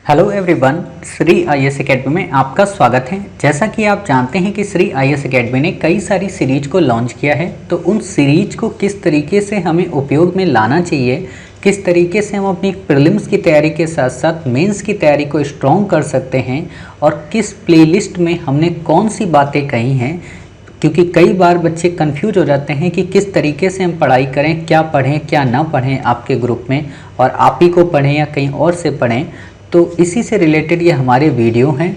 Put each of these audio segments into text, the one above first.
Hello everyone, Shri IAS academy में आपका स्वागत है। जैसा कि आप जानते हैं कि श्री आईएएस एकेडमी ने कई सारी सीरीज को लॉन्च किया है, तो उन सीरीज को किस तरीके से हमें उपयोग में लाना चाहिए, किस तरीके से हम अपनी प्रीलिम्स की तैयारी के साथ साथ मेंस की तैयारी को स्ट्रॉन्ग कर सकते हैं और किस प्लेलिस्ट में हमने कौन सी बातें कही हैं, क्योंकि कई बार बच्चे कंफ्यूज हो जाते हैं कि किस तरीके से हम पढ़ाई करें, क्या पढ़ें क्या ना पढ़ें आपके ग्रुप में, और आप ही को पढ़ें या कहीं और से पढ़ें। तो इसी से रिलेटेड ये हमारे वीडियो हैं।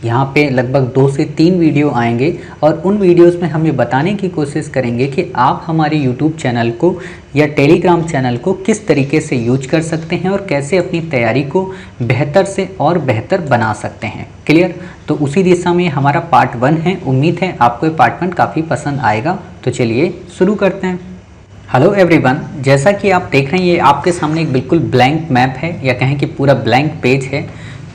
यहाँ पे लगभग 2 से 3 वीडियो आएंगे और उन वीडियोस में हम ये बताने की कोशिश करेंगे कि आप हमारे यूट्यूब चैनल को या टेलीग्राम चैनल को किस तरीके से यूज कर सकते हैं और कैसे अपनी तैयारी को बेहतर से और बेहतर बना सकते हैं। क्लियर? तो उसी दिशा में हमारा पार्ट 1 है। उम्मीद है आपको ये पार्ट 1 काफ़ी पसंद आएगा। तो चलिए शुरू करते हैं। हेलो एवरीवन, जैसा कि आप देख रहे हैं ये आपके सामने एक बिल्कुल ब्लैंक मैप है या कहें कि पूरा ब्लैंक पेज है।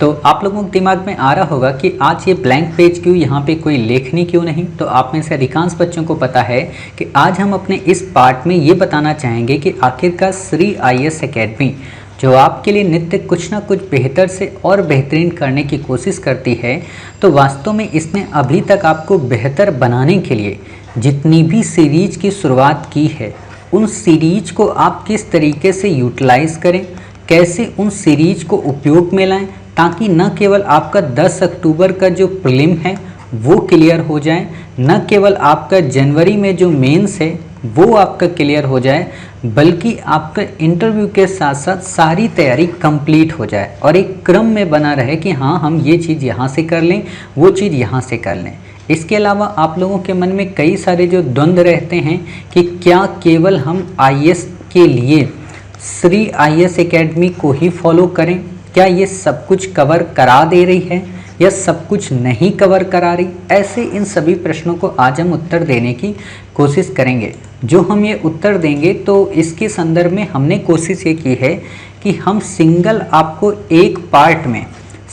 तो आप लोगों के दिमाग में आ रहा होगा कि आज ये ब्लैंक पेज क्यों, यहाँ पे कोई लेखनी क्यों नहीं। तो आप में से अधिकांश बच्चों को पता है कि आज हम अपने इस पार्ट में ये बताना चाहेंगे कि आखिरकार श्री आईएएस एकेडमी जो आपके लिए नित्य कुछ ना कुछ बेहतर से और बेहतरीन करने की कोशिश करती है, तो वास्तव में इसने अभी तक आपको बेहतर बनाने के लिए जितनी भी सीरीज की शुरुआत की है, उन सीरीज को आप किस तरीके से यूटिलाइज करें, कैसे उन सीरीज को उपयोग में लाएं, ताकि न केवल आपका 10 अक्टूबर का जो प्रीलिम है वो क्लियर हो जाए, न केवल आपका जनवरी में जो मेंस है वो आपका क्लियर हो जाए, बल्कि आपका इंटरव्यू के साथ साथ सारी तैयारी कंप्लीट हो जाए और एक क्रम में बना रहे कि हाँ हम ये चीज़ यहाँ से कर लें, वो चीज़ यहाँ से कर लें। इसके अलावा आप लोगों के मन में कई सारे जो द्वंद्व रहते हैं कि क्या केवल हम आईएएस के लिए श्री आईएएस एकेडमी को ही फॉलो करें, क्या ये सब कुछ कवर करा दे रही है या सब कुछ नहीं कवर करा रही। ऐसे इन सभी प्रश्नों को आज हम उत्तर देने की कोशिश करेंगे। जो हम ये उत्तर देंगे तो इसके संदर्भ में हमने कोशिश ये की है कि हम सिंगल आपको एक पार्ट में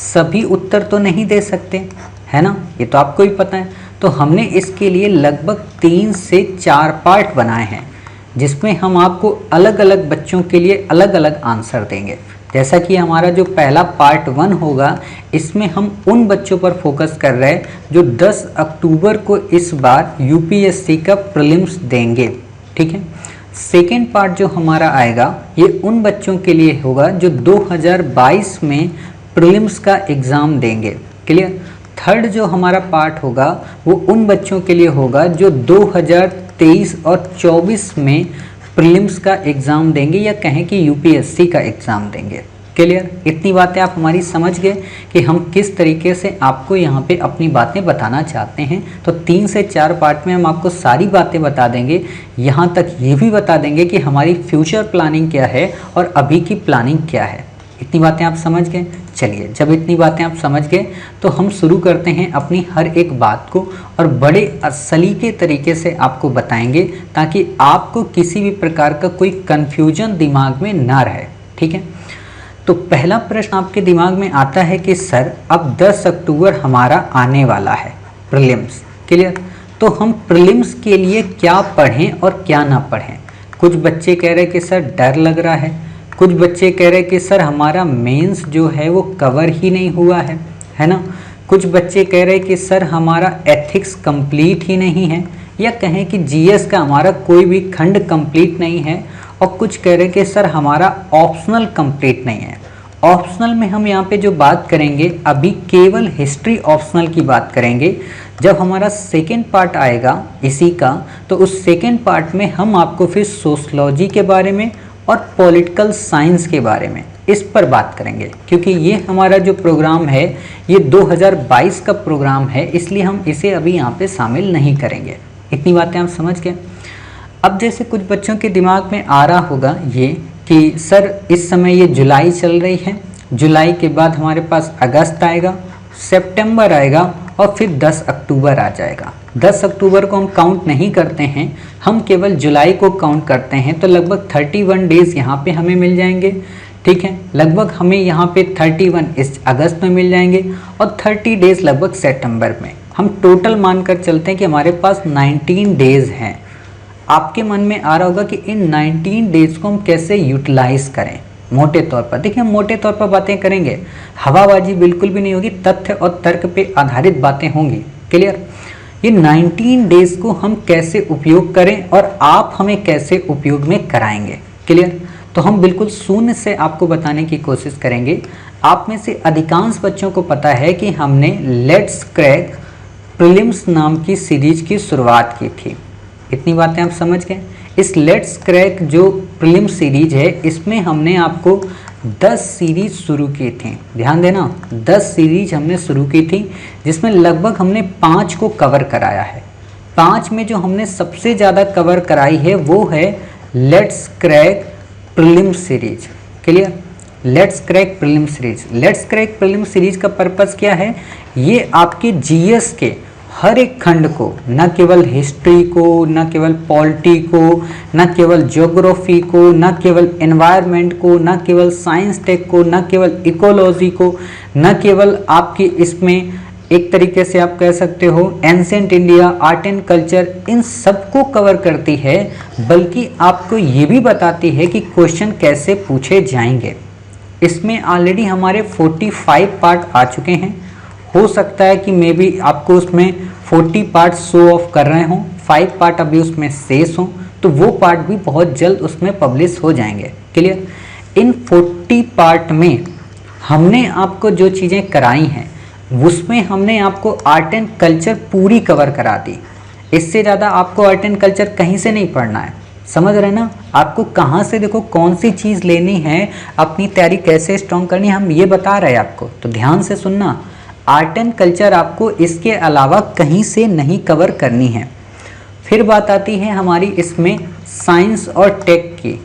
सभी उत्तर तो नहीं दे सकते, है ना, ये तो आपको ही पता है। तो हमने इसके लिए लगभग 3 से 4 पार्ट बनाए हैं, जिसमें हम आपको अलग अलग बच्चों के लिए अलग अलग आंसर देंगे। जैसा कि हमारा जो पहला पार्ट 1 होगा, इसमें हम उन बच्चों पर फोकस कर रहे हैं जो 10 अक्टूबर को इस बार यूपीएससी का प्रीलिम्स देंगे। ठीक है। सेकेंड पार्ट जो हमारा आएगा ये उन बच्चों के लिए होगा जो 2022 में प्रीलिम्स का एग्ज़ाम देंगे। क्लियर? थर्ड जो हमारा पार्ट होगा वो उन बच्चों के लिए होगा जो 2023 और 24 में प्रीलिम्स का एग्ज़ाम देंगे या कहें कि यूपीएससी का एग्ज़ाम देंगे। क्लियर? इतनी बातें आप हमारी समझ गए कि हम किस तरीके से आपको यहाँ पे अपनी बातें बताना चाहते हैं। तो 3 से 4 पार्ट में हम आपको सारी बातें बता देंगे, यहाँ तक ये भी बता देंगे कि हमारी फ्यूचर प्लानिंग क्या है और अभी की प्लानिंग क्या है। इतनी बातें आप समझ गए? चलिए, जब इतनी बातें आप समझ गए तो हम शुरू करते हैं अपनी हर एक बात को और बड़े सलीके तरीके से आपको बताएंगे, ताकि आपको किसी भी प्रकार का कोई कन्फ्यूजन दिमाग में ना रहे। ठीक है। तो पहला प्रश्न आपके दिमाग में आता है कि सर अब 10 अक्टूबर हमारा आने वाला है, प्रीलिम्स। क्लियर? तो हम प्रीलिम्स के लिए क्या पढ़ें और क्या ना पढ़ें। कुछ बच्चे कह रहे हैं कि सर डर लग रहा है, कुछ बच्चे कह रहे हैं कि सर हमारा मेंस जो है वो कवर ही नहीं हुआ है ना। कुछ बच्चे कह रहे हैं कि सर हमारा एथिक्स कंप्लीट ही नहीं है, या कहें कि जीएस का हमारा कोई भी खंड कंप्लीट नहीं है, और कुछ कह रहे हैं कि सर हमारा ऑप्शनल कंप्लीट नहीं है। ऑप्शनल में हम यहाँ पे जो बात करेंगे अभी केवल हिस्ट्री ऑप्शनल की बात करेंगे। जब हमारा सेकेंड पार्ट आएगा इसी का, तो उस सेकेंड पार्ट में हम आपको फिर सोशलॉजी के बारे में और पॉलिटिकल साइंस के बारे में इस पर बात करेंगे, क्योंकि ये हमारा जो प्रोग्राम है ये 2022 का प्रोग्राम है, इसलिए हम इसे अभी यहाँ पे शामिल नहीं करेंगे। इतनी बातें आप समझ गए। अब जैसे कुछ बच्चों के दिमाग में आ रहा होगा ये कि सर इस समय ये जुलाई चल रही है, जुलाई के बाद हमारे पास अगस्त आएगा, सितंबर आएगा और फिर 10 अक्टूबर आ जाएगा। 10 अक्टूबर को हम काउंट नहीं करते हैं, हम केवल जुलाई को काउंट करते हैं। तो लगभग 31 डेज़ यहाँ पे हमें मिल जाएंगे। ठीक है, लगभग हमें यहाँ पे 31 इस अगस्त में मिल जाएंगे और 30 डेज़ लगभग सितंबर में। हम टोटल मानकर चलते हैं कि हमारे पास 19 डेज़ हैं। आपके मन में आ रहा होगा कि इन 19 डेज़ को हम कैसे यूटिलाइज़ करें। मोटे तौर पर। देखिए हम मोटे तौर पर बातें करेंगे, हवाबाजी बिल्कुल भी नहीं होगी, तथ्य और तर्क पे आधारित बातें होंगी। क्लियर। ये 19 डेज को हम कैसे उपयोग करें और आप हमें कैसे उपयोग में कराएंगे। क्लियर। तो हम बिल्कुल शून्य से आपको बताने की कोशिश करेंगे। आप में से अधिकांश बच्चों को पता है कि हमने लेट्स क्रैक प्रीलिम्स नाम की सीरीज की शुरुआत की थी। इतनी बातें आप समझ गए। इस लेट्स क्रैक जो प्रीलिम्स सीरीज है, इसमें हमने आपको 10 सीरीज शुरू की थी। ध्यान देना, 10 सीरीज हमने शुरू की थी, जिसमें लगभग हमने 5 को कवर कराया है। 5 में जो हमने सबसे ज़्यादा कवर कराई है वो है let's crack prelims series. Clear. Let's crack prelims series. Let's crack prelims series का पर्पस क्या है? ये आपके जीएस के हर एक खंड को, न केवल हिस्ट्री को, न केवल पॉलिटी को, न केवल ज्योग्राफी को, न केवल एनवायरनमेंट को, न केवल साइंस टेक को, न केवल इकोलॉजी को, न केवल आपकी इसमें एक तरीके से आप कह सकते हो ancient India, art and culture, इन सबको कवर करती है, बल्कि आपको ये भी बताती है कि क्वेश्चन कैसे पूछे जाएंगे। इसमें ऑलरेडी हमारे 45 पार्ट आ चुके हैं। हो सकता है कि मे बी आपको उसमें 40 पार्ट शो ऑफ कर रहे हों, 5 पार्ट अभी उसमें शेष हों, तो वो पार्ट भी बहुत जल्द उसमें पब्लिश हो जाएंगे। क्लियर। इन 40 पार्ट में हमने आपको जो चीज़ें कराई हैं उसमें हमने आपको आर्ट एंड कल्चर पूरी कवर करा दी। इससे ज़्यादा आपको आर्ट एंड कल्चर कहीं से नहीं पढ़ना है। समझ रहे ना, आपको कहाँ से, देखो कौन सी चीज़ लेनी है, अपनी तैयारी कैसे स्ट्रॉन्ग करनी है, हम ये बता रहे हैं आपको। तो ध्यान से सुनना, आर्ट एंड कल्चर आपको इसके अलावा कहीं से नहीं कवर करनी है। फिर बात आती है हमारी इसमें साइंस और टेक की।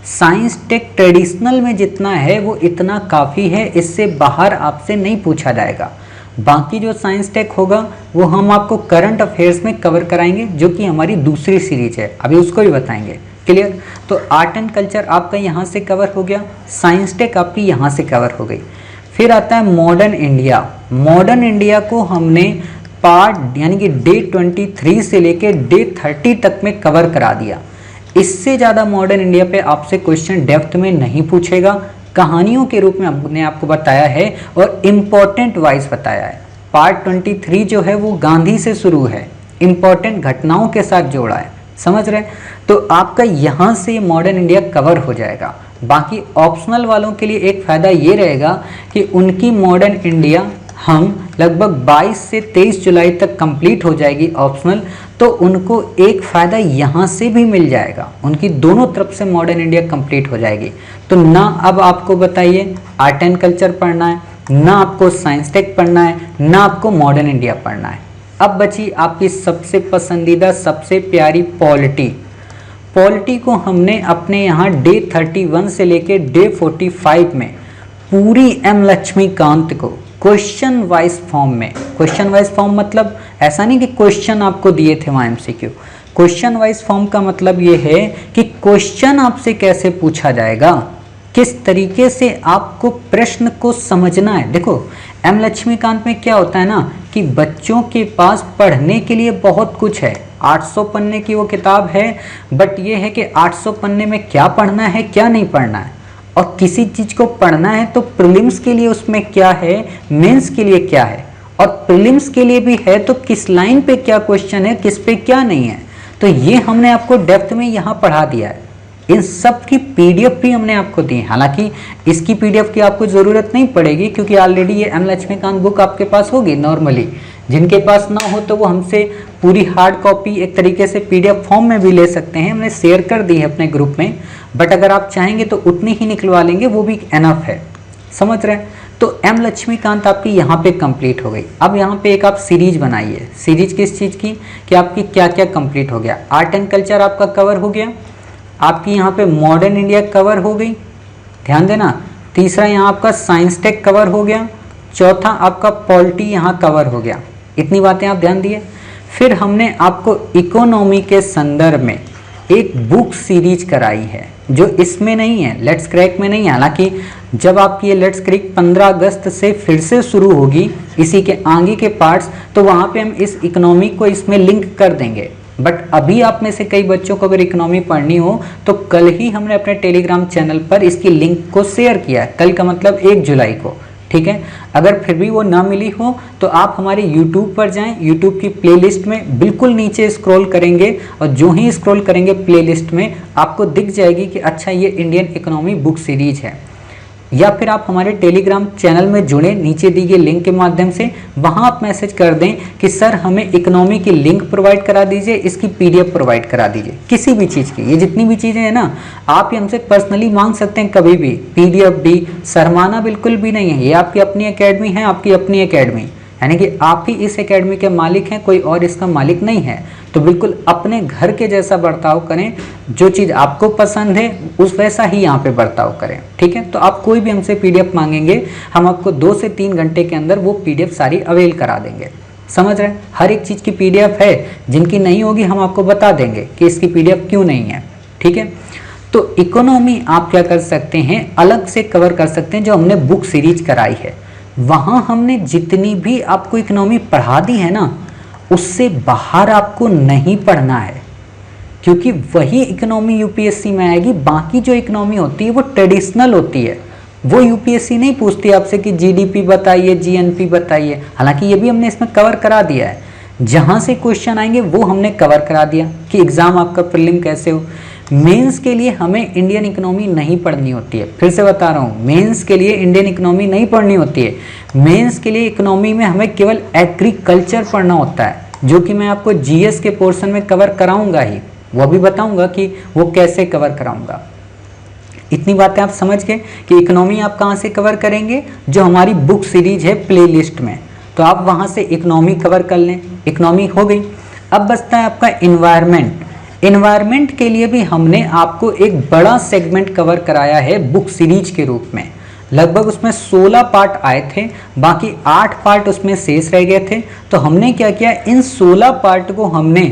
साइंस टेक ट्रेडिशनल में जितना है वो इतना काफ़ी है, इससे बाहर आपसे नहीं पूछा जाएगा। बाकी जो साइंस टेक होगा वो हम आपको करंट अफेयर्स में कवर कराएंगे, जो कि हमारी दूसरी सीरीज है, अभी उसको भी बताएंगे। क्लियर। तो आर्ट एंड कल्चर आपका यहाँ से कवर हो गया, साइंस टेक आपकी यहाँ से कवर हो गई। फिर आता है मॉडर्न इंडिया। मॉडर्न इंडिया को हमने पार्ट यानी कि डे 23 से लेकर डे 30 तक में कवर करा दिया। इससे ज़्यादा मॉडर्न इंडिया पे आपसे क्वेश्चन डेप्थ में नहीं पूछेगा, कहानियों के रूप में हमने आपको बताया है और इम्पोर्टेंट वाइज बताया है। पार्ट 23 जो है वो गांधी से शुरू है, इम्पोर्टेंट घटनाओं के साथ जोड़ा है। समझ रहे हैं। तो आपका यहाँ से मॉडर्न इंडिया कवर हो जाएगा। बाकी ऑप्शनल वालों के लिए एक फ़ायदा ये रहेगा कि उनकी मॉडर्न इंडिया हम लगभग 22 से 23 जुलाई तक कंप्लीट हो जाएगी ऑप्शनल, तो उनको एक फ़ायदा यहाँ से भी मिल जाएगा, उनकी दोनों तरफ से मॉडर्न इंडिया कंप्लीट हो जाएगी। तो ना अब आपको बताइए आर्ट एंड कल्चर पढ़ना है, ना आपको साइंस टेक पढ़ना है, ना आपको मॉडर्न इंडिया पढ़ना है। अब बची आपकी सबसे पसंदीदा, सबसे प्यारी पॉलिटी। पॉलिटी को हमने अपने यहाँ डे 31 से लेके डे 45 में पूरी एम लक्ष्मीकांत को क्वेश्चन वाइज फॉर्म में, क्वेश्चन वाइज फॉर्म मतलब ऐसा नहीं कि क्वेश्चन आपको दिए थे वहाँ एमसीक्यू, क्वेश्चन वाइज फॉर्म का मतलब ये है कि क्वेश्चन आपसे कैसे पूछा जाएगा, किस तरीके से आपको प्रश्न को समझना है। देखो एम लक्ष्मीकांत में क्या होता है ना कि बच्चों के पास पढ़ने के लिए बहुत कुछ है। 800 पन्ने की वो किताब है, बट ये है कि 800 पन्ने में क्या पढ़ना है क्या नहीं पढ़ना है, और किसी चीज़ को पढ़ना है तो प्रीलिम्स के लिए उसमें क्या है, मेंस के लिए क्या है, और प्रीलिम्स के लिए भी है तो किस लाइन पे क्या क्वेश्चन है, किस पे क्या नहीं है। तो ये हमने आपको डेप्थ में यहाँ पढ़ा दिया है। इन सब की पीडीएफ भी हमने आपको दी। हालांकि इसकी पीडीएफ की आपको ज़रूरत नहीं पड़ेगी क्योंकि ऑलरेडी ये एम लक्ष्मीकांत बुक आपके पास होगी। नॉर्मली जिनके पास ना हो तो वो हमसे पूरी हार्ड कॉपी एक तरीके से पीडीएफ फॉर्म में भी ले सकते हैं, हमने शेयर कर दी है अपने ग्रुप में। बट अगर आप चाहेंगे तो उतनी ही निकलवा लेंगे, वो भी एनफ है। समझ रहे हैं। तो एम लक्ष्मीकांत आपकी यहाँ पे कंप्लीट हो गई। अब यहाँ पे एक आप सीरीज बनाइए। सीरीज किस चीज़ की कि आपकी क्या क्या कंप्लीट हो गया। आर्ट एंड कल्चर आपका कवर हो गया, आपकी यहाँ पे मॉडर्न इंडिया कवर हो गई, ध्यान देना। तीसरा यहाँ आपका साइंस टेक कवर हो गया, चौथा आपका पॉलिटी यहाँ कवर हो गया। इतनी बातें आप ध्यान दिए। फिर हमने आपको इकोनॉमी के संदर्भ में एक बुक सीरीज कराई है जो इसमें नहीं है, लेट्स क्रैक में नहीं है। हालांकि जब आपकी ये लेट्स क्रैक 15 अगस्त से फिर से शुरू होगी इसी के आगे के पार्ट्स, तो वहाँ पे हम इस इकोनॉमी को इसमें लिंक कर देंगे। बट अभी आप में से कई बच्चों को अगर इकोनॉमी पढ़नी हो तो कल ही हमने अपने टेलीग्राम चैनल पर इसकी लिंक को शेयर किया है, कल का मतलब 1 जुलाई को, ठीक है। अगर फिर भी वो ना मिली हो तो आप हमारे YouTube पर जाएं, YouTube की प्लेलिस्ट में बिल्कुल नीचे स्क्रॉल करेंगे और जो ही स्क्रॉल करेंगे प्लेलिस्ट में आपको दिख जाएगी कि अच्छा ये इंडियन इकोनॉमी बुक सीरीज है। या फिर आप हमारे टेलीग्राम चैनल में जुड़े, नीचे दी गई लिंक के माध्यम से, वहां आप मैसेज कर दें कि सर हमें इकोनॉमी की लिंक प्रोवाइड करा दीजिए, इसकी PDF प्रोवाइड करा दीजिए, किसी भी चीज़ की। ये जितनी भी चीज़ें हैं ना, आप ये हमसे पर्सनली मांग सकते हैं कभी भी, PDF भी, शर्माना बिल्कुल भी नहीं है। ये आपकी अपनी एकेडमी है, आपकी अपनी एकेडमी, यानी कि आप ही इस एकेडमी के मालिक हैं, कोई और इसका मालिक नहीं है। तो बिल्कुल अपने घर के जैसा बर्ताव करें, जो चीज़ आपको पसंद है उस वैसा ही यहाँ पे बर्ताव करें, ठीक है। तो आप कोई भी हमसे PDF मांगेंगे, हम आपको 2 से 3 घंटे के अंदर वो PDF सारी अवेल करा देंगे। समझ रहे हैं? हर एक चीज़ की PDF है, जिनकी नहीं होगी हम आपको बता देंगे कि इसकी PDF क्यों नहीं है, ठीक है। तो इकोनॉमी आप क्या कर सकते हैं, अलग से कवर कर सकते हैं। जो हमने बुक सीरीज कराई है वहाँ हमने जितनी भी आपको इकोनॉमी पढ़ा दी है ना, उससे बाहर आपको नहीं पढ़ना है, क्योंकि वही इकोनॉमी UPSC में आएगी। बाकी जो इकोनॉमी होती है वो ट्रेडिशनल होती है, वो UPSC नहीं पूछती आपसे कि GDP बताइए, GNP बताइए। हालांकि ये भी हमने इसमें कवर करा दिया है, जहाँ से क्वेश्चन आएंगे वो हमने कवर करा दिया कि एग्ज़ाम आपका प्रीलिम कैसे हो। मेंस के लिए हमें इंडियन इकोनॉमी नहीं पढ़नी होती है, फिर से बता रहा हूँ, मेंस के लिए इंडियन इकोनॉमी नहीं पढ़नी होती है। मेंस के लिए इकोनॉमी में हमें केवल एग्रीकल्चर पढ़ना होता है, जो कि मैं आपको GS के पोर्शन में कवर कराऊंगा ही, वो भी बताऊंगा कि वो कैसे कवर कराऊंगा। इतनी बातें आप समझ गए कि इकोनॉमी आप कहाँ से कवर करेंगे, जो हमारी बुक सीरीज है प्लेलिस्ट में, तो आप वहाँ से इकोनॉमी कवर कर लें। इकोनॉमी हो गई। अब बचता है आपका इन्वायरमेंट। इन्वायरमेंट के लिए भी हमने आपको एक बड़ा सेगमेंट कवर कराया है बुक सीरीज के रूप में। लगभग उसमें 16 पार्ट आए थे, बाकी 8 पार्ट उसमें शेष रह गए थे। तो हमने क्या किया, इन 16 पार्ट को हमने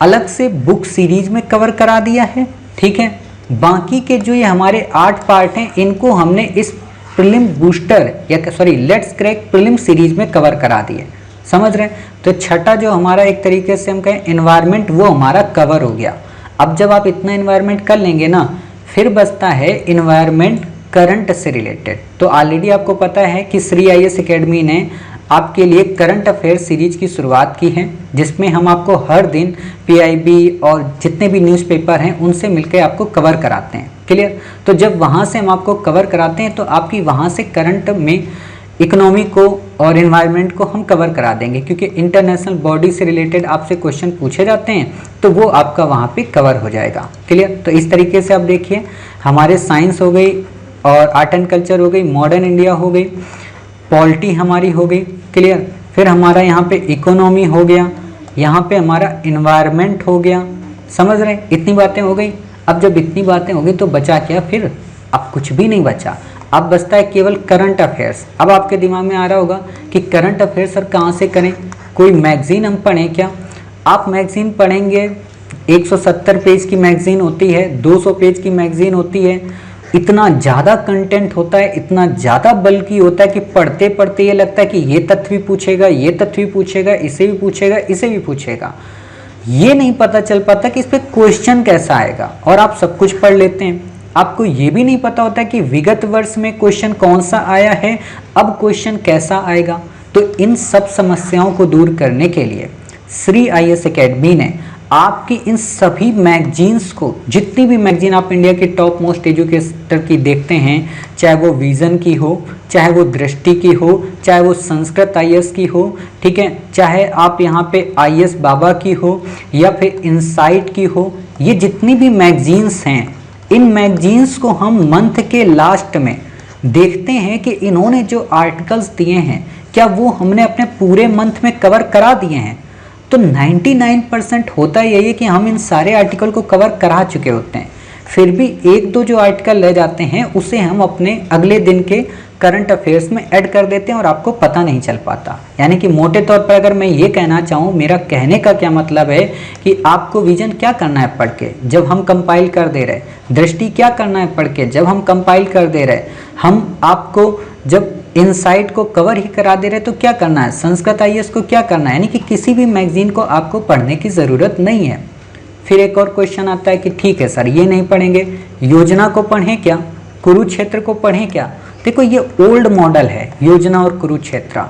अलग से बुक सीरीज में कवर करा दिया है, ठीक है। बाकी के जो ये हमारे 8 पार्ट हैं, इनको हमने इस प्रीलिम बूस्टर या sorry let's crack prelim series में कवर करा दिए। समझ रहे हैं? तो छठा जो हमारा एक तरीके से हम कहें इन्वायरमेंट, वो हमारा कवर हो गया। अब जब आप इतना इन्वायरमेंट कर लेंगे ना, फिर बचता है इन्वायरमेंट करंट से रिलेटेड। तो ऑलरेडी आपको पता है कि श्री IAS एकेडमी ने आपके लिए करंट अफेयर सीरीज की शुरुआत की है, जिसमें हम आपको हर दिन PIB और जितने भी न्यूज़पेपर हैं उनसे मिलकर आपको कवर कराते हैं। क्लियर? तो जब वहाँ से हम आपको कवर कराते हैं तो आपकी वहाँ से करंट में इकोनॉमी को और इन्वायरमेंट को हम कवर करा देंगे, क्योंकि इंटरनेशनल बॉडी से रिलेटेड आपसे क्वेश्चन पूछे जाते हैं, तो वो आपका वहाँ पे कवर हो जाएगा। क्लियर? तो इस तरीके से आप देखिए, हमारे साइंस हो गई और आर्ट एंड कल्चर हो गई, मॉडर्न इंडिया हो गई, पॉलिटी हमारी हो गई। क्लियर? फिर हमारा यहाँ पे इकोनॉमी हो गया, यहाँ पे हमारा इन्वायरमेंट हो गया। समझ रहे हैं? इतनी बातें हो गई। अब जब इतनी बातें हो गई तो बचा क्या फिर? अब कुछ भी नहीं बचा। अब बचता है केवल करंट अफेयर्स। अब आपके दिमाग में आ रहा होगा कि करंट अफेयर्स सर कहाँ से करें, कोई मैगजीन हम पढ़ें क्या? आप मैगजीन पढ़ेंगे, 170 पेज की मैगजीन होती है, 200 पेज की मैगजीन होती है, इतना ज़्यादा कंटेंट होता है, इतना ज़्यादा बल्कि होता है कि पढ़ते पढ़ते ये लगता है कि ये तथ्य भी पूछेगा, ये तथ्य भी पूछेगा, इसे भी पूछेगा, इसे भी पूछेगा। ये नहीं पता चल पाता कि इस पर क्वेश्चन कैसा आएगा, और आप सब कुछ पढ़ लेते हैं। आपको ये भी नहीं पता होता कि विगत वर्ष में क्वेश्चन कौन सा आया है, अब क्वेश्चन कैसा आएगा। तो इन सब समस्याओं को दूर करने के लिए श्री IAS एकेडमी ने आपकी इन सभी मैगजीन्स को, जितनी भी मैगजीन आप इंडिया की टॉप मोस्ट एजुकेटर की देखते हैं, चाहे वो विजन की हो, चाहे वो दृष्टि की हो, चाहे वो संस्कृत IAS की हो, ठीक है, चाहे आप यहाँ पे IAS बाबा की हो या फिर इनसाइट की हो, ये जितनी भी मैगजीन्स हैं, इन मैगजीन्स को हम मंथ के लास्ट में देखते हैं कि इन्होंने जो आर्टिकल्स दिए हैं क्या वो हमने अपने पूरे मंथ में कवर करा दिए हैं। तो 99% होता यही है कि हम इन सारे आर्टिकल को कवर करा चुके होते हैं। फिर भी एक दो जो आर्टिकल रह जाते हैं उसे हम अपने अगले दिन के करंट अफेयर्स में ऐड कर देते हैं और आपको पता नहीं चल पाता। यानी कि मोटे तौर पर अगर मैं ये कहना चाहूँ, मेरा कहने का क्या मतलब है कि आपको विजन क्या करना है पढ़ के जब हम कंपाइल कर दे रहे, दृष्टि क्या करना है पढ़ के जब हम कंपाइल कर दे रहे, हम आपको जब इनसाइट को कवर ही करा दे रहे तो क्या करना है, संस्कृत आईएएस को क्या करना है। यानी कि किसी भी मैगजीन को आपको पढ़ने की ज़रूरत नहीं है। फिर एक और क्वेश्चन आता है कि ठीक है सर ये नहीं पढ़ेंगे, योजना को पढ़ें क्या, कुरुक्षेत्र को पढ़ें क्या। देखो ये ओल्ड मॉडल है योजना और कुरुक्षेत्र,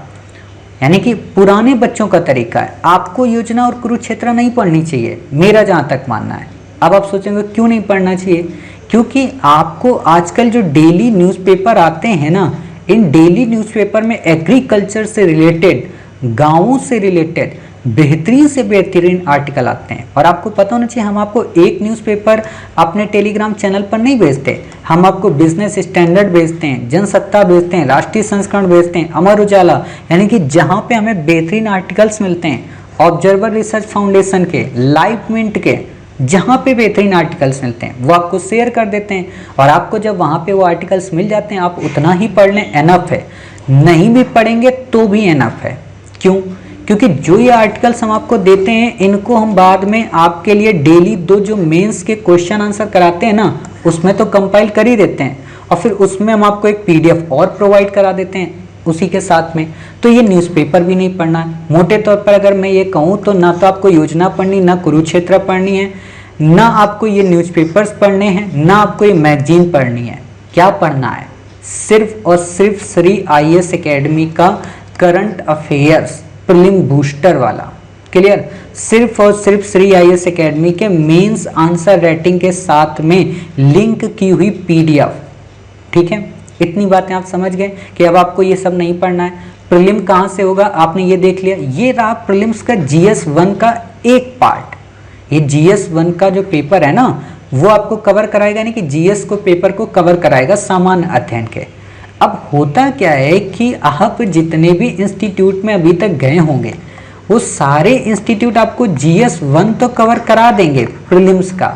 यानी कि पुराने बच्चों का तरीका है। आपको योजना और कुरुक्षेत्र नहीं पढ़नी चाहिए, मेरा जहाँ तक मानना है। अब आप सोचेंगे क्यों नहीं पढ़ना चाहिए, क्योंकि आपको आजकल जो डेली न्यूज़पेपर आते हैं ना, इन डेली न्यूज़पेपर में एग्रीकल्चर से रिलेटेड, गाँवों से रिलेटेड बेहतरीन से बेहतरीन आर्टिकल आते हैं। और आपको पता होना चाहिए हम आपको एक न्यूज़पेपर अपने टेलीग्राम चैनल पर नहीं भेजते, हम आपको बिजनेस स्टैंडर्ड भेजते हैं, जनसत्ता भेजते हैं, राष्ट्रीय संस्करण भेजते हैं, अमर उजाला, यानी कि जहाँ पे हमें बेहतरीन आर्टिकल्स मिलते हैं, ऑब्जर्वर रिसर्च फाउंडेशन के, लाइफ मिंट के, जहाँ पे बेहतरीन आर्टिकल्स मिलते हैं वो आपको शेयर कर देते हैं। और आपको जब वहाँ पे वो आर्टिकल्स मिल जाते हैं आप उतना ही पढ़ लें, एनफ है। नहीं भी पढ़ेंगे तो भी एनफ है। क्यों? क्योंकि जो ये आर्टिकल्स हम आपको देते हैं इनको हम बाद में आपके लिए डेली दो जो मेंस के क्वेश्चन आंसर कराते हैं ना, उसमें तो कंपाइल कर ही देते हैं और फिर उसमें हम आपको एक पीडीएफ और प्रोवाइड करा देते हैं उसी के साथ में। तो ये न्यूज़पेपर भी नहीं पढ़ना है। मोटे तौर पर अगर मैं ये कहूँ तो ना तो आपको योजना पढ़नी, ना कुरुक्षेत्र पढ़नी है, ना आपको ये न्यूज़पेपर्स पढ़ने हैं, ना आपको ये मैगजीन पढ़नी है। क्या पढ़ना है? सिर्फ और सिर्फ श्री आईएएस एकेडमी का करंट अफेयर्स प्रीलिम बूस्टर वाला। क्लियर? सिर्फ और सिर्फ श्री आईएएस एकेडमी के मेंस आंसर राइटिंग के साथ में लिंक की हुई पीडीएफ। ठीक है, इतनी बातें आप समझ गए कि अब आपको ये सब नहीं पढ़ना है। प्रीलिम कहाँ से होगा आपने ये देख लिया। ये रहा प्रीलिम्स का जीएस 1 का एक पार्ट। ये जीएस 1 का जो पेपर है ना वो आपको कवर कराएगा, यानी कि जीएस को पेपर को कवर कराएगा सामान्य अध्ययन के। अब होता क्या है कि आप जितने भी इंस्टीट्यूट में अभी तक गए होंगे वो सारे इंस्टीट्यूट आपको जीएस 1 तो कवर करा देंगे प्रीलिम्स का,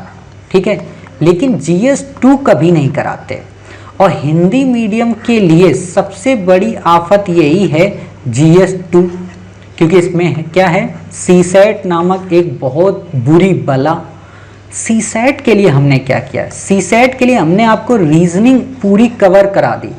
ठीक है, लेकिन जीएस 2 कभी नहीं कराते। और हिंदी मीडियम के लिए सबसे बड़ी आफत यही है जीएस 2, क्योंकि इसमें क्या है, सीसेट नामक एक बहुत बुरी बला। सीसेट के लिए हमने क्या किया, सीसेट के लिए हमने आपको रीजनिंग पूरी कवर करा दी।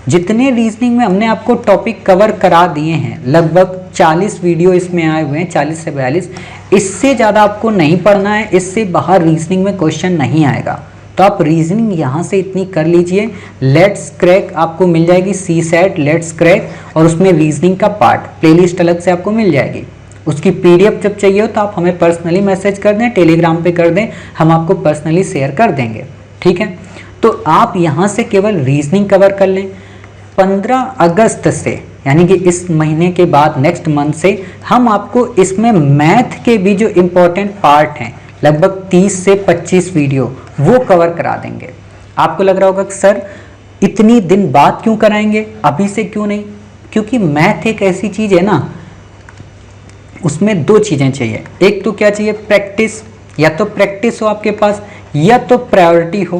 जितने रीजनिंग में हमने आपको टॉपिक कवर करा दिए हैं, लगभग 40 वीडियो इसमें आए हुए हैं, 40 से 42। इससे ज़्यादा आपको नहीं पढ़ना है, इससे बाहर रीजनिंग में क्वेश्चन नहीं आएगा। तो आप रीजनिंग यहाँ से इतनी कर लीजिए। लेट्स क्रैक आपको मिल जाएगी, सीसेट लेट्स क्रैक, और उसमें रीजनिंग का पार्ट प्लेलिस्ट अलग से आपको मिल जाएगी। उसकी पीडीएफ जब चाहिए हो तो आप हमें पर्सनली मैसेज कर दें, टेलीग्राम पे कर दें, हम आपको पर्सनली शेयर कर देंगे। ठीक है, तो आप यहाँ से केवल रीजनिंग कवर कर लें। 15 अगस्त से, यानी कि इस महीने के बाद नेक्स्ट मंथ से हम आपको इसमें मैथ के भी जो इम्पोर्टेंट पार्ट हैं लगभग 30 से 25 वीडियो वो कवर करा देंगे। आपको लग रहा होगा कि सर इतनी दिन बाद क्यों कराएंगे, अभी से क्यों नहीं? क्योंकि मैथ एक ऐसी चीज़ है ना, उसमें दो चीज़ें चाहिए। एक तो क्या चाहिए, प्रैक्टिस। या तो प्रैक्टिस हो आपके पास या तो प्रायोरिटी हो।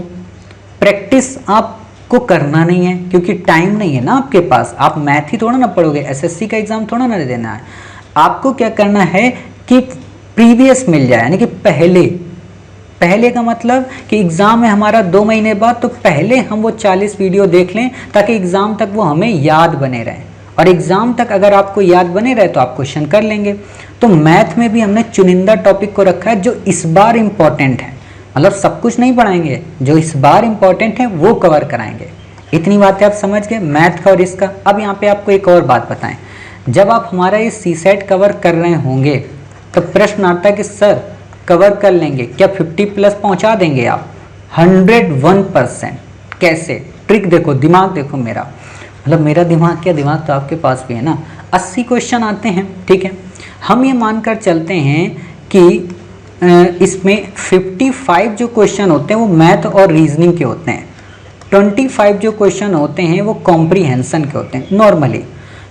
प्रैक्टिस आपको करना नहीं है क्योंकि टाइम नहीं है ना आपके पास। आप मैथ ही थोड़ा ना पढ़ोगे, एसएससी का एग्जाम थोड़ा ना देना है। आपको क्या करना है कि प्रीवियस मिल जाए, यानी कि पहले का मतलब कि एग्ज़ाम है हमारा 2 महीने बाद, तो पहले हम वो 40 वीडियो देख लें ताकि एग्ज़ाम तक वो हमें याद बने रहें। और एग्ज़ाम तक अगर आपको याद बने रहे तो आप क्वेश्चन कर लेंगे। तो मैथ में भी हमने चुनिंदा टॉपिक को रखा है जो इस बार इम्पॉर्टेंट है, मतलब सब कुछ नहीं पढ़ाएंगे, जो इस बार इम्पॉर्टेंट है वो कवर कराएंगे। इतनी बातें आप समझ गए मैथ का और इसका। अब यहाँ पे आपको एक और बात बताएं, जब आप हमारा ये सीसेट कवर कर रहे होंगे तो प्रश्न आता है कि सर कवर कर लेंगे क्या, 50+ पहुँचा देंगे आप? 101%। कैसे? ट्रिक देखो, दिमाग देखो मेरा, मतलब मेरा दिमाग क्या, दिमाग तो आपके पास भी है ना। 80 क्वेश्चन आते हैं, ठीक है, हम ये मानकर चलते हैं कि इसमें 55 जो क्वेश्चन होते हैं वो मैथ और रीजनिंग के होते हैं, 25 जो क्वेश्चन होते हैं वो कॉम्प्रीहेंशन के होते हैं। नॉर्मली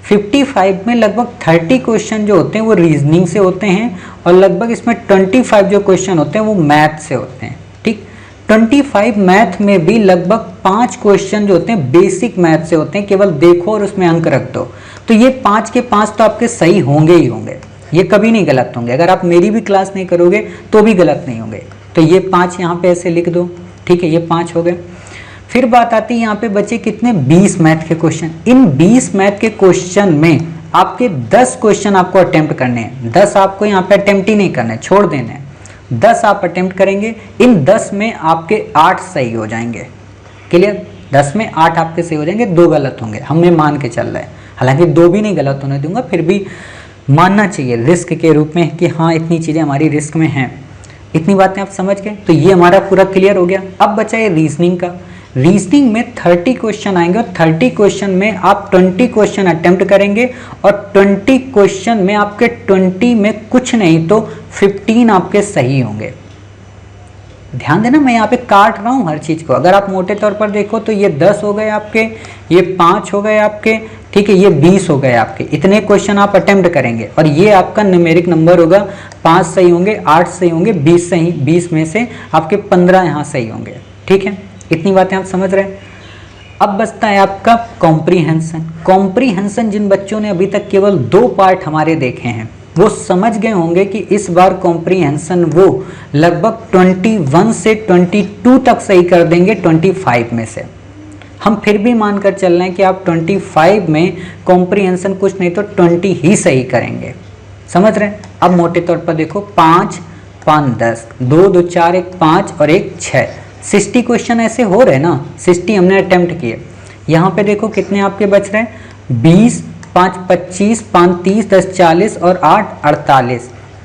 55 में लगभग 30 क्वेश्चन जो होते हैं वो रीजनिंग से होते हैं और लगभग इसमें 25 जो क्वेश्चन होते हैं वो मैथ से होते हैं। ठीक, 25 मैथ में भी लगभग 5 क्वेश्चन जो होते हैं बेसिक मैथ से होते हैं, केवल देखो और उसमें अंक रख दो। तो ये 5 के 5 तो आपके सही होंगे ही होंगे, ये कभी नहीं गलत होंगे। अगर आप मेरी भी क्लास नहीं करोगे तो भी गलत नहीं होंगे। तो ये 5 यहाँ पे ऐसे लिख दो, ठीक है, ये 5 हो गए। फिर बात आती है यहाँ पे बचे कितने, 20 मैथ के क्वेश्चन। इन 20 मैथ के क्वेश्चन में आपके 10 क्वेश्चन आपको अटेम्प्ट करने हैं। 10 आपको यहाँ पे अटेम्प्ट ही नहीं करने, छोड़ देने हैं। 10 आप अटेम्प्ट करेंगे, इन 10 में आपके 8 सही हो जाएंगे। क्लियर, 10 में 8 आपके सही हो जाएंगे, 2 गलत होंगे, हमें मान के चल रहे हैं। हालांकि 2 भी नहीं गलत होने दूंगा, फिर भी मानना चाहिए रिस्क के रूप में कि हाँ इतनी चीज़ें हमारी रिस्क में हैं। इतनी बातें आप समझ गए, तो ये हमारा पूरा क्लियर हो गया। अब बचा ये रीजनिंग का। रीजनिंग में 30 क्वेश्चन आएंगे और 30 क्वेश्चन में आप 20 क्वेश्चन अटेम्प्ट करेंगे और 20 क्वेश्चन में आपके 20 में कुछ नहीं तो 15 आपके सही होंगे। ध्यान देना, मैं यहाँ पे काट रहा हूँ हर चीज़ को। अगर आप मोटे तौर पर देखो तो ये 10 हो गए आपके, ये 5 हो गए आपके, ठीक है, ये 20 हो गए आपके। इतने क्वेश्चन आप अटेम्प्ट करेंगे और ये आपका न्यूमेरिक नंबर होगा। 5 सही होंगे, 8 सही होंगे, 20 सही, 20 में से आपके 15 यहाँ सही होंगे। ठीक है, इतनी बातें आप समझ रहे हैं। अब बचता है आपका कॉम्प्रीहेंशन। कॉम्प्रीहेंशन जिन बच्चों ने अभी तक केवल 2 पार्ट हमारे देखे हैं वो समझ गए होंगे कि इस बार कॉम्प्रीहेंशन वो लगभग 21 से 22 तक सही कर देंगे 25 में से। हम फिर भी मानकर चल रहे हैं कि आप 25 में कॉम्प्रीहेंशन कुछ नहीं तो 20 ही सही करेंगे। समझ रहे हैं। अब मोटे तौर पर देखो, 5 5 10, 2 2 4, 1 5 और 1 6, 60 क्वेश्चन ऐसे हो रहे ना, 60 हमने अटेम्प्ट किए। यहाँ पे देखो कितने आपके बच रहे हैं, 20 5 25, 5 30, 10 40 और 8 48।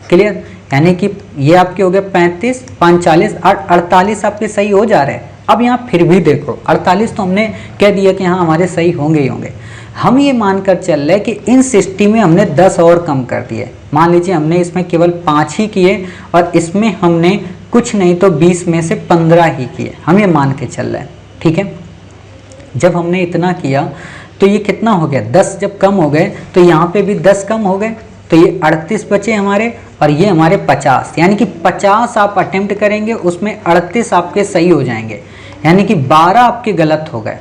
क्लियर, यानी कि ये आपके हो गए 35, 5 40, 8 48 आपके सही हो जा रहे हैं। अब यहाँ फिर भी देखो 48 तो हमने कह दिया कि हाँ हमारे सही होंगे ही होंगे। हम ये मानकर चल रहे हैं कि इन 60 में हमने 10 और कम कर दिए। मान लीजिए हमने इसमें केवल 5 ही किए और इसमें हमने कुछ नहीं तो 20 में से 15 ही किए। हम ये मान के चल रहे हैं। ठीक है, जब हमने इतना किया तो ये कितना हो गया, 10 जब कम हो गए तो यहाँ पे भी 10 कम हो गए, तो ये 38 बचे हमारे और ये हमारे 50। यानी कि 50 आप अटेम्प्ट करेंगे, उसमें 38 आपके सही हो जाएंगे, यानी कि 12 आपके गलत हो गए।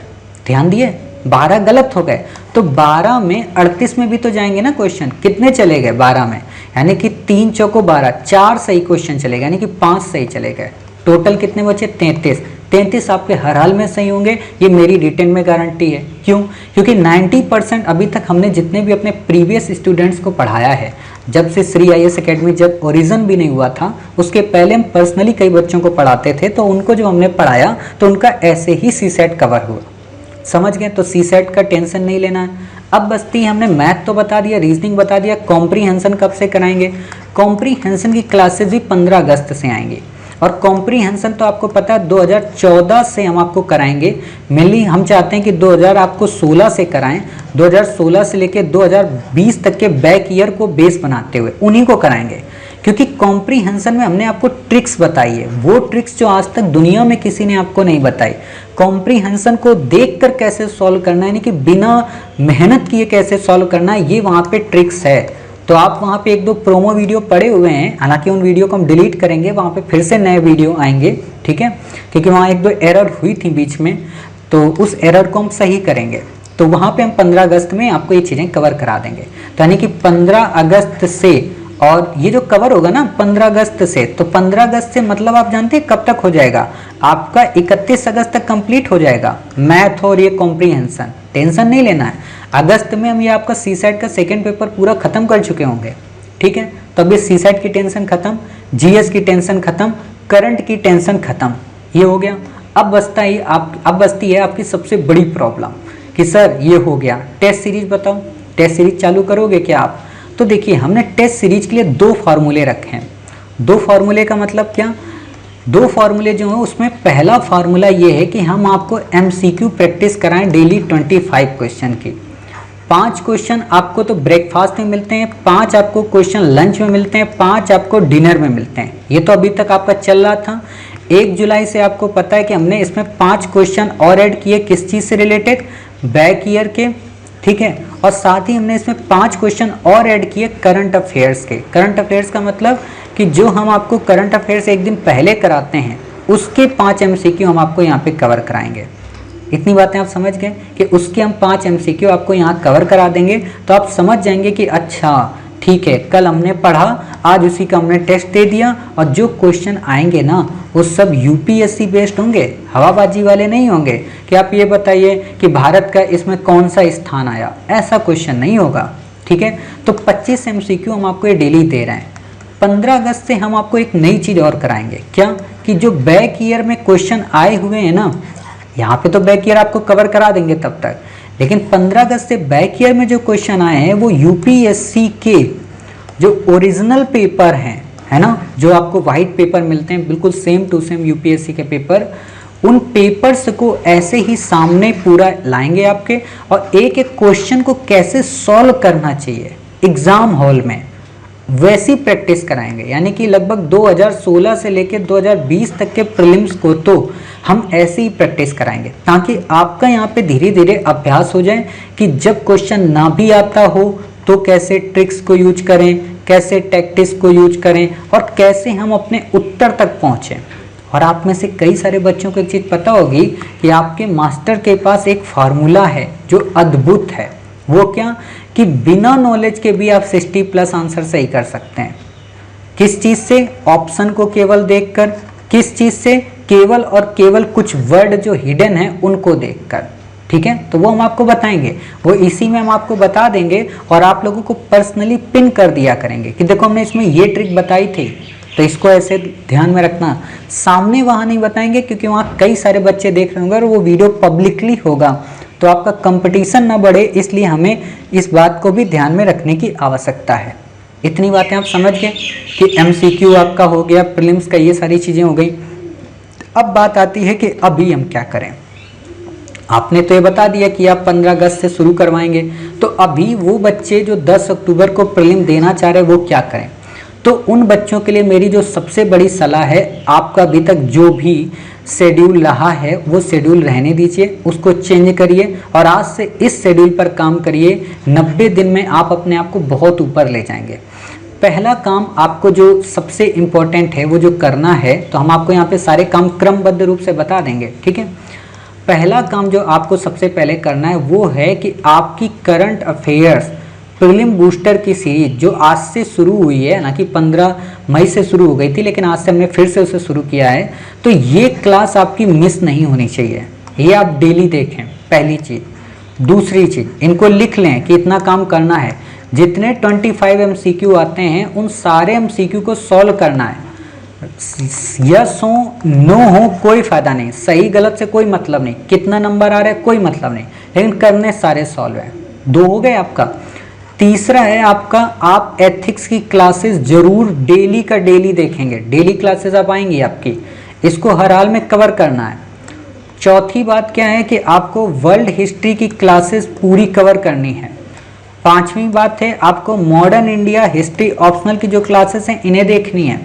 ध्यान दिए, 12 गलत हो गए। तो 12 में 38 में भी तो जाएंगे ना क्वेश्चन, कितने चले गए 12 में, यानी कि 3 चौको 12, 4 सही क्वेश्चन चले गए, यानी कि 5 सही चले गए। टोटल कितने बचे, 33। 33 आपके हर हाल में सही होंगे, ये मेरी रिटेन में गारंटी है। क्यों, क्योंकि 90% अभी तक हमने जितने भी अपने प्रीवियस स्टूडेंट्स को पढ़ाया है, जब से श्री IAS एकेडमी जब ओरिजिन भी नहीं हुआ था उसके पहले हम पर्सनली कई बच्चों को पढ़ाते थे, तो उनको जो हमने पढ़ाया तो उनका ऐसे ही CSET कवर हुआ। समझ गए, तो CSET का टेंशन नहीं लेना है। अब बचती है, हमने मैथ तो बता दिया, रीजनिंग बता दिया, कॉम्प्रीहेंशन कब से कराएंगे। कॉम्प्रीहेंशन की क्लासेज भी 15 अगस्त से आएंगी और कॉम्प्रीहेंशन तो आपको पता है 2014 से हम आपको कराएंगे। मेनली हम चाहते हैं कि 2016 से कराएं, 2016 से लेकर 2020 तक के बैक ईयर को बेस बनाते हुए उन्हीं को कराएंगे। क्योंकि कॉम्प्रीहेंशन में हमने आपको ट्रिक्स बताई है, वो ट्रिक्स जो आज तक दुनिया में किसी ने आपको नहीं बताई। कॉम्प्रीहेंशन को देखकर कैसे सॉल्व करना है, यानी कि बिना मेहनत किए कैसे सॉल्व करना है, ये वहाँ पे ट्रिक्स है। तो आप वहाँ पे 1-2 प्रोमो वीडियो पड़े हुए हैं, हालांकि उन वीडियो को हम डिलीट करेंगे, वहाँ पे फिर से नए वीडियो आएंगे। ठीक है, क्योंकि वहाँ 1-2 एरर हुई थी बीच में, तो उस एरर को हम सही करेंगे। तो वहाँ पे हम 15 अगस्त में आपको ये चीज़ें कवर करा देंगे। तो यानी कि 15 अगस्त से, और ये जो कवर होगा ना 15 अगस्त से, तो 15 अगस्त से मतलब आप जानते हैं कब तक हो जाएगा आपका, 31 अगस्त तक कंप्लीट हो जाएगा मैथ और ये कॉम्प्रीहेंशन। टेंशन नहीं लेना है, अगस्त में हम ये आपका CSET का सेकेंड पेपर पूरा खत्म कर चुके होंगे। ठीक है, तो अब ये CSET की टेंशन खत्म, GS की टेंशन खत्म, करंट की टेंशन खत्म, ये हो गया। अब बचती है आपकी सबसे बड़ी प्रॉब्लम कि सर ये हो गया, टेस्ट सीरीज बताओ, टेस्ट सीरीज चालू करोगे क्या आप। तो देखिए, हमने टेस्ट सीरीज के लिए 2 फार्मूले रखे हैं। 2 फार्मूले का मतलब क्या, 2 फार्मूले जो हैं उसमें पहला फार्मूला ये है कि हम आपको MCQ प्रैक्टिस कराएं डेली 25 क्वेश्चन की। 5 क्वेश्चन आपको तो ब्रेकफास्ट में मिलते हैं, 5 आपको क्वेश्चन लंच में मिलते हैं, 5 आपको डिनर में मिलते हैं। ये तो अभी तक आपका चल रहा था। 1 जुलाई से आपको पता है कि हमने इसमें 5 क्वेश्चन और ऐड किए, किस चीज़ से रिलेटेड, बैक ईयर के। ठीक है, और साथ ही हमने इसमें 5 क्वेश्चन और ऐड किए करंट अफेयर्स के। करंट अफेयर्स का मतलब कि जो हम आपको करंट अफेयर्स एक दिन पहले कराते हैं उसके 5 MCQ हम आपको यहाँ पे कवर कराएंगे। इतनी बातें आप समझ गए कि उसके हम 5 MCQ आपको यहाँ कवर करा देंगे, तो आप समझ जाएंगे कि अच्छा ठीक है, कल हमने पढ़ा, आज उसी का हमने टेस्ट दे दिया, और जो क्वेश्चन आएंगे ना वो सब यूपीएससी बेस्ड होंगे, हवाबाजी वाले नहीं होंगे कि आप ये बताइए कि भारत का इसमें कौन सा स्थान आया, ऐसा क्वेश्चन नहीं होगा। ठीक है, तो 25 MCQ हम आपको ये डेली दे रहे हैं। 15 अगस्त से हम आपको एक नई चीज़ और कराएंगे, क्या कि जो बैक ईयर में क्वेश्चन आए हुए हैं ना, यहाँ पे तो बैक ईयर आपको कवर करा देंगे तब तक, लेकिन 15 अगस्त से बैक ईयर में जो क्वेश्चन आए हैं वो यूपीएससी के जो ओरिजिनल पेपर हैं, है ना, जो आपको वाइट पेपर मिलते हैं बिल्कुल सेम टू सेम यूपीएससी के पेपर, उन पेपर्स को ऐसे ही सामने पूरा लाएंगे आपके, और एक एक क्वेश्चन को कैसे सॉल्व करना चाहिए एग्जाम हॉल में वैसी प्रैक्टिस कराएंगे। यानी कि लगभग 2016 से लेकर 2020 तक के प्रीलिम्स को तो हम ऐसे ही प्रैक्टिस कराएंगे, ताकि आपका यहाँ पे धीरे धीरे अभ्यास हो जाए कि जब क्वेश्चन ना भी आता हो तो कैसे ट्रिक्स को यूज करें, कैसे टैक्टिक्स को यूज करें, और कैसे हम अपने उत्तर तक पहुँचें। और आप में से कई सारे बच्चों को एक चीज़ पता होगी कि आपके मास्टर के पास एक फार्मूला है जो अद्भुत है। वो क्या कि बिना नॉलेज के भी आप 60+ आंसर सही कर सकते हैं। किस चीज़ से? ऑप्शन को केवल देखकर। किस चीज़ से? केवल और केवल कुछ वर्ड जो हिडन है उनको देखकर। ठीक है, तो वो हम आपको बताएंगे, वो इसी में हम आपको बता देंगे, और आप लोगों को पर्सनली पिन कर दिया करेंगे कि देखो हमने इसमें ये ट्रिक बताई थी, तो इसको ऐसे ध्यान में रखना। सामने वहाँ नहीं बताएंगे क्योंकि वहाँ कई सारे बच्चे देख रहे होंगे और वो वीडियो पब्लिकली होगा, तो आपका कंपटीशन ना बढ़े, इसलिए हमें इस बात को भी ध्यान में रखने की आवश्यकता है। इतनी बातें आप समझ गए कि MCQ आपका हो गया, प्रीलिम्स का ये सारी चीज़ें हो गई। अब बात आती है कि अभी हम क्या करें। आपने तो ये बता दिया कि आप 15 अगस्त से शुरू करवाएंगे, तो अभी वो बच्चे जो 10 अक्टूबर को प्रीलिम देना चाह रहे हैं वो क्या करें। तो उन बच्चों के लिए मेरी जो सबसे बड़ी सलाह है, आपका अभी तक जो भी शेड्यूल रहा है वो शेड्यूल रहने दीजिए, उसको चेंज करिए और आज से इस शेड्यूल पर काम करिए। 90 दिन में आप अपने आप को बहुत ऊपर ले जाएंगे। पहला काम आपको जो सबसे इम्पोर्टेंट है वो जो करना है, तो हम आपको यहाँ पे सारे काम क्रमबद्ध रूप से बता देंगे। ठीक है, पहला काम जो आपको सबसे पहले करना है वो है कि आपकी करंट अफेयर्स प्रीलिम बूस्टर की सीरीज जो आज से शुरू हुई है, ना कि 15 मई से शुरू हो गई थी, लेकिन आज से हमने फिर से उसे शुरू किया है, तो ये क्लास आपकी मिस नहीं होनी चाहिए। ये आप डेली देखें, पहली चीज़। दूसरी चीज़, इनको लिख लें कि इतना काम करना है। जितने 25 MCQ आते हैं उन सारे MCQ को सॉल्व करना है। यस हो नो हो कोई फायदा नहीं, सही गलत से कोई मतलब नहीं, कितना नंबर आ रहा है कोई मतलब नहीं, लेकिन करने सारे सॉल्व है। 2 हो गए आपका। तीसरा है आपका, आप एथिक्स की क्लासेस जरूर डेली का डेली देखेंगे। डेली क्लासेस आप आएंगी आपकी, इसको हर हाल में कवर करना है। चौथी बात क्या है कि आपको वर्ल्ड हिस्ट्री की क्लासेस पूरी कवर करनी है। 5वीं बात है आपको मॉडर्न इंडिया हिस्ट्री ऑप्शनल की जो क्लासेस हैं इन्हें देखनी है।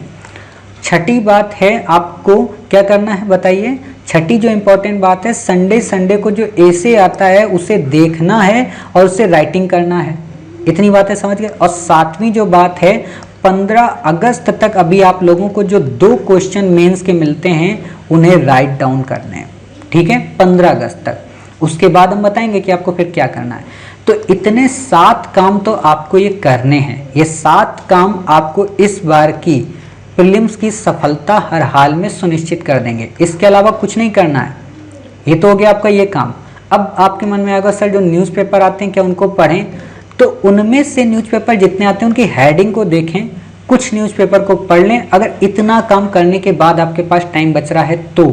6ठी बात है आपको क्या करना है बताइए। 6ठी जो इंपॉर्टेंट बात है, संडे को जो एसे आता है उसे देखना है और उसे राइटिंग करना है। इतनी बातें समझ गए। और 7वीं जो बात है, 15 अगस्त तक अभी आप लोगों को जो 2 क्वेश्चन मेंस के मिलते हैं उन्हें राइट डाउन करने हैं। ठीक है, 15 अगस्त तक। उसके बाद हम बताएंगे कि आपको फिर क्या करना है। तो इतने 7 काम तो आपको ये करने हैं। ये 7 काम आपको इस बार की प्रीलिम्स की सफलता हर हाल में सुनिश्चित कर देंगे। इसके अलावा कुछ नहीं करना है। ये तो हो गया आपका ये काम। अब आपके मन में आएगा सर जो न्यूज़पेपर आते हैं क्या उनको पढ़ें? तो उनमें से न्यूज़पेपर जितने आते हैं उनकी हेडिंग को देखें, कुछ न्यूज़पेपर को पढ़ लें। अगर इतना काम करने के बाद आपके पास टाइम बच रहा है तो,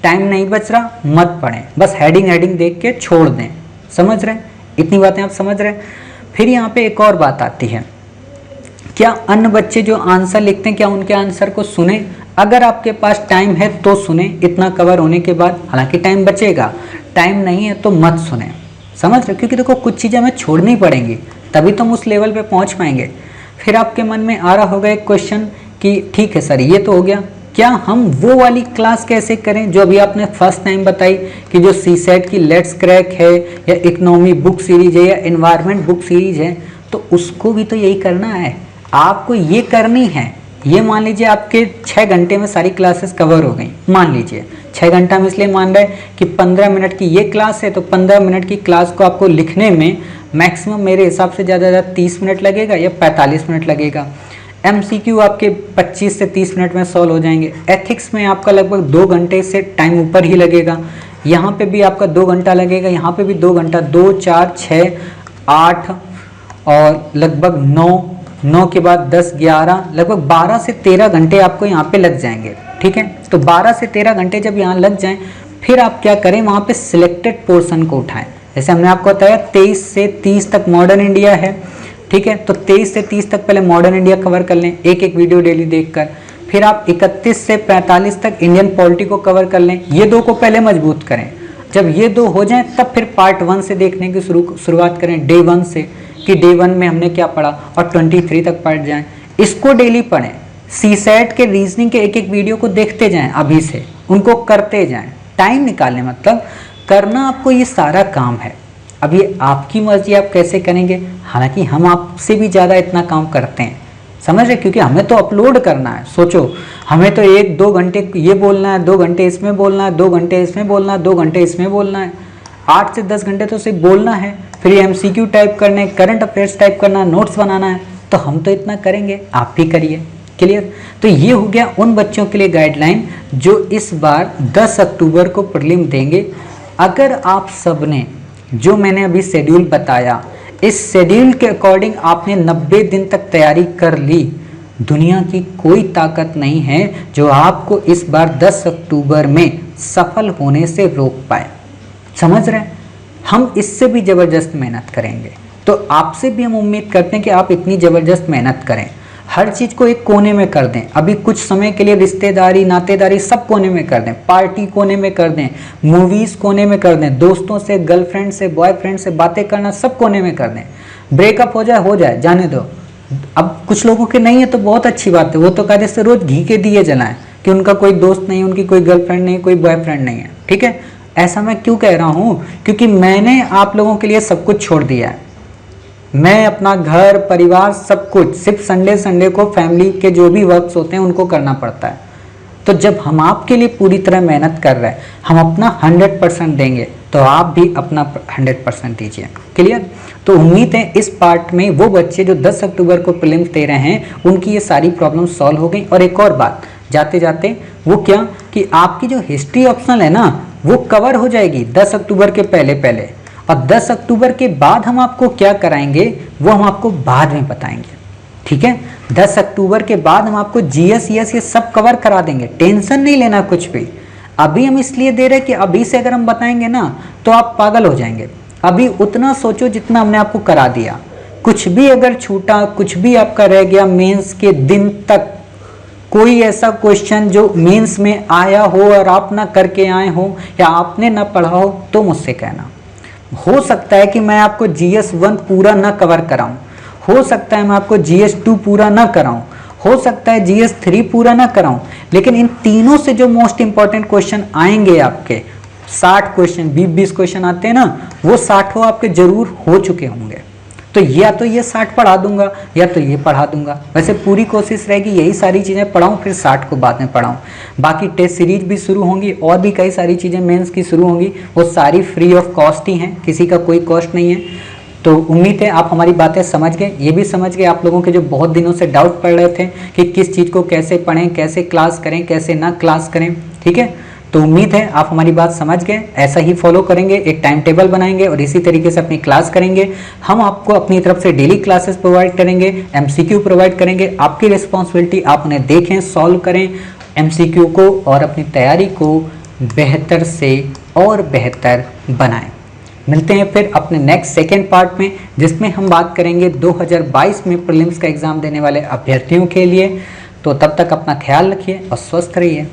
टाइम नहीं बच रहा मत पढ़ें, बस हेडिंग देख के छोड़ दें। समझ रहे हैं? इतनी बातें आप समझ रहे हैं। फिर यहाँ पे एक और बात आती है, क्या अन्य बच्चे जो आंसर लिखते हैं क्या उनके आंसर को सुने? अगर आपके पास टाइम है तो सुने इतना कवर होने के बाद, हालांकि टाइम बचेगा, टाइम नहीं है तो मत सुने। समझ रहे? क्योंकि देखो कुछ चीज़ें हमें छोड़नी पड़ेंगी तभी तो हम उस लेवल पे पहुंच पाएंगे। फिर आपके मन में आ रहा होगा एक क्वेश्चन कि ठीक है सर ये तो हो गया, क्या हम वो वाली क्लास कैसे करें जो अभी आपने फर्स्ट टाइम बताई कि जो CSET की लेट्स क्रैक है या इकोनॉमी बुक सीरीज है या एनवायरनमेंट बुक सीरीज है, तो उसको भी तो यही करना है। आपको ये करनी है ये मान लीजिए आपके 6 घंटे में सारी क्लासेस कवर हो गई, मान लीजिए 6 घंटा में इसलिए मान रहे हैं कि 15 मिनट की ये क्लास है, तो 15 मिनट की क्लास को आपको लिखने में मैक्सिमम मेरे हिसाब से ज़्यादा 30 मिनट लगेगा या 45 मिनट लगेगा। MCQ आपके 25 से 30 मिनट में सॉल्व हो जाएंगे। एथिक्स में आपका लगभग 2 घंटे से टाइम ऊपर ही लगेगा। यहाँ पे भी आपका 2 घंटा लगेगा, यहाँ पे भी 2 घंटा, 2 4 6 8 और लगभग 9 के बाद 10 11 लगभग 12 से 13 घंटे आपको यहाँ पे लग जाएंगे। ठीक है, तो 12 से 13 घंटे जब यहाँ लग जाएं, फिर आप क्या करें, वहाँ पे सिलेक्टेड पोर्शन को उठाएं। जैसे हमने आपको बताया 23 से 30 तक मॉडर्न इंडिया है। ठीक है, तो 23 से 30 तक पहले मॉडर्न इंडिया कवर कर लें, एक वीडियो डेली देखकर। फिर आप 31 से 45 तक इंडियन पॉलिटी को कवर कर लें। ये 2 को पहले मजबूत करें। जब ये 2 हो जाएं तब फिर पार्ट 1 से देखने की शुरुआत करें, डे 1 से, कि डे 1 में हमने क्या पढ़ा, और 23 तक पढ़ जाएं। इसको डेली पढ़ें। CSAT के रीजनिंग के एक वीडियो को देखते जाएं, अभी से उनको करते जाएं, टाइम निकालें। मतलब करना आपको ये सारा काम है। अब ये आपकी मर्जी, आप कैसे करेंगे। हालांकि हम आपसे भी ज़्यादा इतना काम करते हैं, समझ रहे, क्योंकि हमें तो अपलोड करना है। सोचो, हमें तो 1-2 घंटे ये बोलना है, 2 घंटे इसमें बोलना है, 2 घंटे इसमें बोलना है, 2 घंटे इसमें बोलना है, 8 से 10 घंटे तो सिर्फ बोलना है। फिर MCQ टाइप करने, करंट अफेयर्स टाइप करना, नोट्स बनाना है। तो हम तो इतना करेंगे, आप भी करिए। क्लियर। तो ये हो गया उन बच्चों के लिए गाइडलाइन जो इस बार 10 अक्टूबर को प्रीलिम देंगे। अगर आप सब ने जो मैंने अभी शेड्यूल बताया, इस शेड्यूल के अकॉर्डिंग आपने 90 दिन तक तैयारी कर ली, दुनिया की कोई ताकत नहीं है जो आपको इस बार 10 अक्टूबर में सफल होने से रोक पाए। समझ रहे हैं। हम इससे भी ज़बरदस्त मेहनत करेंगे। तो आपसे भी हम उम्मीद करते हैं कि आप इतनी ज़बरदस्त मेहनत करें, हर चीज़ को एक कोने में कर दें। अभी कुछ समय के लिए रिश्तेदारी, नातेदारी सब कोने में कर दें, पार्टी कोने में कर दें, मूवीज़ कोने में कर दें, दोस्तों से, गर्लफ्रेंड से, बॉयफ्रेंड से बातें करना सब कोने में कर दें। ब्रेकअप हो जाए, जाने दो। अब कुछ लोगों के नहीं है तो बहुत अच्छी बात है, वो तो कहते से रोज़ घी के दिए जलाएं कि उनका कोई दोस्त नहीं, उनकी कोई गर्लफ्रेंड नहीं, कोई बॉयफ्रेंड नहीं है। ठीक है, ऐसा मैं क्यों कह रहा हूँ, क्योंकि मैंने आप लोगों के लिए सब कुछ छोड़ दिया है। मैं अपना घर, परिवार, सब कुछ, सिर्फ संडे को फैमिली के जो भी वर्क्स होते हैं उनको करना पड़ता है। तो जब हम आपके लिए पूरी तरह मेहनत कर रहे हैं, हम अपना 100% देंगे, तो आप भी अपना 100% दीजिए। क्लियर। तो उम्मीद है इस पार्ट में वो बच्चे जो 10 अक्टूबर को प्रीलिम्स दे रहे हैं, उनकी ये सारी प्रॉब्लम सॉल्व हो गई। और एक और बात जाते जाते, वो क्या कि आपकी जो हिस्ट्री ऑप्शनल है ना, वो कवर हो जाएगी 10 अक्टूबर के पहले। और 10 अक्टूबर के बाद हम आपको क्या कराएंगे वो हम आपको बाद में बताएंगे। ठीक है, 10 अक्टूबर के बाद हम आपको GS ये सब कवर करा देंगे, टेंशन नहीं लेना कुछ भी। अभी हम इसलिए दे रहे हैं कि अभी से अगर हम बताएंगे ना तो आप पागल हो जाएंगे। अभी उतना सोचो जितना हमने आपको करा दिया। कुछ भी अगर छूटा, कुछ भी आपका रह गया मेंस के दिन तक, कोई ऐसा क्वेश्चन जो मेंस में आया हो और आप ना करके आए हो या आपने ना पढ़ा हो, तो मुझसे कहना। हो सकता है कि मैं आपको GS 1 पूरा ना कवर कराऊं, हो सकता है मैं आपको GS 2 पूरा ना कराऊं, हो सकता है GS 3 पूरा ना कराऊं, लेकिन इन तीनों से जो मोस्ट इंपॉर्टेंट क्वेश्चन आएंगे आपके, 60 क्वेश्चन, 20 क्वेश्चन आते हैं ना, वो 60 आपके जरूर हो चुके होंगे। तो या तो ये 60 पढ़ा दूंगा या तो ये पढ़ा दूंगा। वैसे पूरी कोशिश रहेगी यही सारी चीज़ें पढ़ाऊँ, फिर 60 को बाद में पढ़ाऊँ। बाकी टेस्ट सीरीज भी शुरू होंगी और भी कई सारी चीज़ें मेंस की शुरू होंगी, वो सारी फ्री ऑफ कॉस्ट ही हैं, किसी का कोई कॉस्ट नहीं है। तो उम्मीद है आप हमारी बातें समझ गए, ये भी समझ गए आप लोगों के जो बहुत दिनों से डाउट पड़ रहे थे कि किस चीज़ को कैसे पढ़ें, कैसे क्लास करें, कैसे ना क्लास करें। ठीक है, तो उम्मीद है आप हमारी बात समझ गए। ऐसा ही फॉलो करेंगे, एक टाइम टेबल बनाएंगे और इसी तरीके से अपनी क्लास करेंगे। हम आपको अपनी तरफ से डेली क्लासेस प्रोवाइड करेंगे, MCQ प्रोवाइड करेंगे। आपकी रिस्पॉन्सिबिलिटी, आप उन्हें देखें, सॉल्व करें MCQ को और अपनी तैयारी को बेहतर से और बेहतर बनाएं। मिलते हैं फिर अपने नेक्स्ट सेकेंड पार्ट में, जिसमें हम बात करेंगे 2022 में प्रीलिम्स का एग्ज़ाम देने वाले अभ्यर्थियों के लिए। तो तब तक अपना ख्याल रखिए और स्वस्थ रहिए।